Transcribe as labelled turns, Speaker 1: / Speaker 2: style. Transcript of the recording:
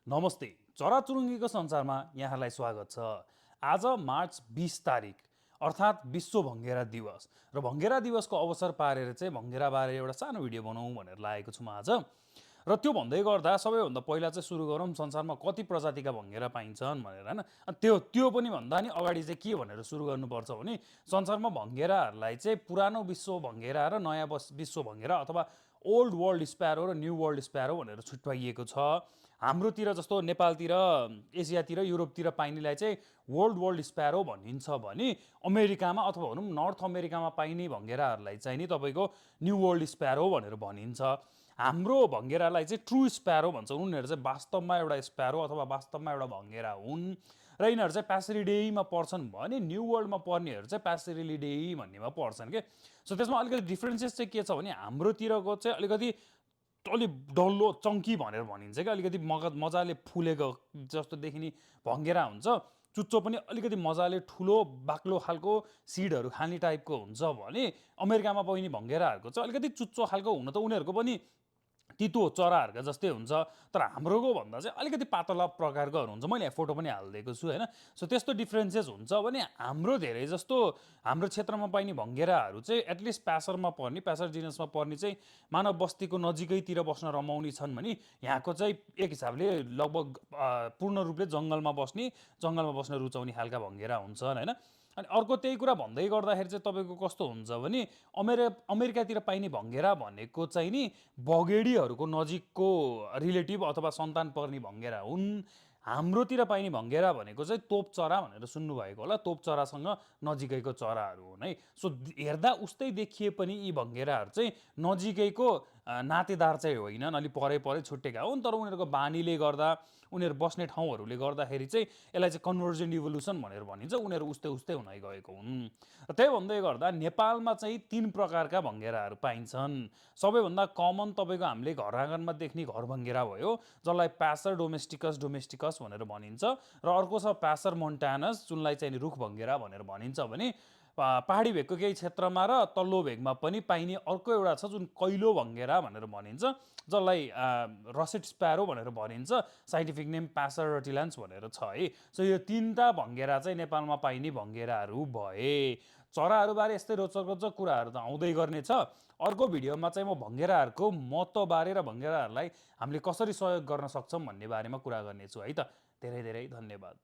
Speaker 1: नमस्ते, चराचुरुङ्गीको संसारमा यहाँलाई स्वागत छ। आज मार्च 20 तारिक अर्थात् विश्व भङ्गेरा दिवस र भङ्गेरा दिवसको अवसर पारेर चाहिँ भङ्गेराबारे एउटा सानो भिडियो बनाउँ भनेर लागेको छु म आज। र त्यो भन्दै गर्दा सबैभन्दा पहिला चाहिँ सुरु गरौँ संसारमा कति प्रजातिका भङ्गेरा पाइन्छन् भनेर हैन। त्यो पनि भन्दा नि अगाडि चाहिँ के भनेर सुरु गर्नुपर्छ भने संसारमा भङ्गेराहरूलाई चाहिँ पुरानो विश्व भङ्गेरा र नयाँ विश्व भङ्गेरा अथवा ओल्ड वर्ल्ड स्प्यारो र न्यू वर्ल्ड स्प्यारो भनेर छुट्याइएको छ। हाम्रोतिर जस्तो नेपालतिर एसियातिर युरोपतिर पाइनेलाई चाहिँ वर्ल्ड स्प्यारो भनिन्छ भने अमेरिकामा अथवा भनौँ नर्थ अमेरिकामा पाइने भङ्गेराहरूलाई चाहिँ नि तपाईँको न्यू वर्ल्ड स्प्यारो भनेर भनिन्छ। हाम्रो भङ्गेरालाई चाहिँ ट्रु स्प्यारो भन्छन्। उनीहरू चाहिँ वास्तवमा एउटा स्प्यारो अथवा वास्तवमा एउटा भङ्गेरा हुन् र यिनीहरू चाहिँ प्यासेरिडेईमा पर्छन् भने न्यू वर्ल्डमा पर्नेहरू चाहिँ प्यासेरिलिडेई भन्नेमा पर्छन् के। सो त्यसमा अलिकति डिफ्रेन्सेस चाहिँ के छ भने हाम्रोतिरको चाहिँ अलिकति डल्लो चङ्की भनेर भनिन्छ क्या। अलिकति मजाले फुलेको जस्तो देखिने भङ्गेरा हुन्छ। चुच्चो पनि अलिकति मजाले ठुलो बाक्लो खालको सिडहरू खाने टाइपको हुन्छ भने अमेरिकामा पाइने भङ्गेराहरूको चाहिँ अलिकति चुच्चो खालको हुन त उनीहरूको पनि तितो चराहरूका जस्तै हुन्छ, तर हाम्रोको भन्दा चाहिँ अलिकति पातला प्रकारकोहरू हुन्छ। मैले यहाँ फोटो पनि हालिदिएको छु होइन। सो त्यस्तो डिफ्रेन्सेस हुन्छ भने हाम्रो धेरै जस्तो हाम्रो क्षेत्रमा पाइने भङ्गेराहरू चाहिँ एटलिस्ट प्यासर जिनसमा पर्ने चाहिँ मानव बस्तीको नजिकैतिर बस्न रमाउने छन् भने यहाँको चाहिँ एक हिसाबले लगभग पूर्ण रूपले जङ्गलमा बस्न रुचाउने खालका भङ्गेरा हुन्छन् होइन। अनि अर्को त्यही कुरा भन्दै गर्दाखेरि चाहिँ तपाईँको कस्तो हुन्छ भने अमेरिकातिर पाइने भङ्गेरा भनेको चाहिँ नि बगेडीहरूको नजिकको रिलेटिभ अथवा सन्तान पर्ने भङ्गेरा हुन्। हाम्रोतिर पाइने भङ्गेरा भनेको चाहिँ तोप चरा भनेर सुन्नुभएको होला। तोप चरासँग नजिकैको चराहरू हुन् है। सो हेर्दा उस्तै देखिए पनि यी भङ्गेराहरू चाहिँ नजिकैको नातेदार चाहिँ होइनन्, अलिक परै छुट्टेका हुन्। तर उनीहरूको बानीले गर्दा उनीहरू बस्ने ठाउँहरूले गर्दाखेरि चाहिँ यसलाई चाहिँ कन्भर्जेन्ट इभोल्युसन भनेर भनिन्छ। उनीहरू उस्तै हुँदै गएको हुन्। र त्यही भन्दै गर्दा नेपालमा चाहिँ 3 प्रकारका भङ्गेराहरू पाइन्छन्। सबैभन्दा कमन तपाईँको हामीले घर आँगनमा देख्ने घर भङ्गेरा भयो, जसलाई प्यासर डोमेस्टिकस भनेर भनिन्छ। र अर्को छ प्यासर मोन्टानस, जुनलाई चाहिँ रुख भङ्गेरा भनेर भनिन्छ भने पहाडी भेगको केही क्षेत्रमा र तल्लो भेगमा पनि पाइने अर्को एउटा छ जुन कैलो भङ्गेरा भनेर भनिन्छ, जसलाई रसेट स्प्यारो भनेर भनिन्छ। साइन्टिफिक नेम प्यासर रटिलान्स भनेर छ है। सो यो 3टा भङ्गेरा चाहिँ नेपालमा पाइने भङ्गेराहरू भए। चराहरूबारे यस्तै रोचक कुराहरू त आउँदै गर्नेछ। अर्को भिडियोमा चाहिँ म भङ्गेराहरूको महत्त्वबारे र भङ्गेराहरूलाई हामीले कसरी सहयोग गर्न सक्छौँ भन्ने बारेमा कुरा गर्नेछु है त। धेरै धेरै धन्यवाद।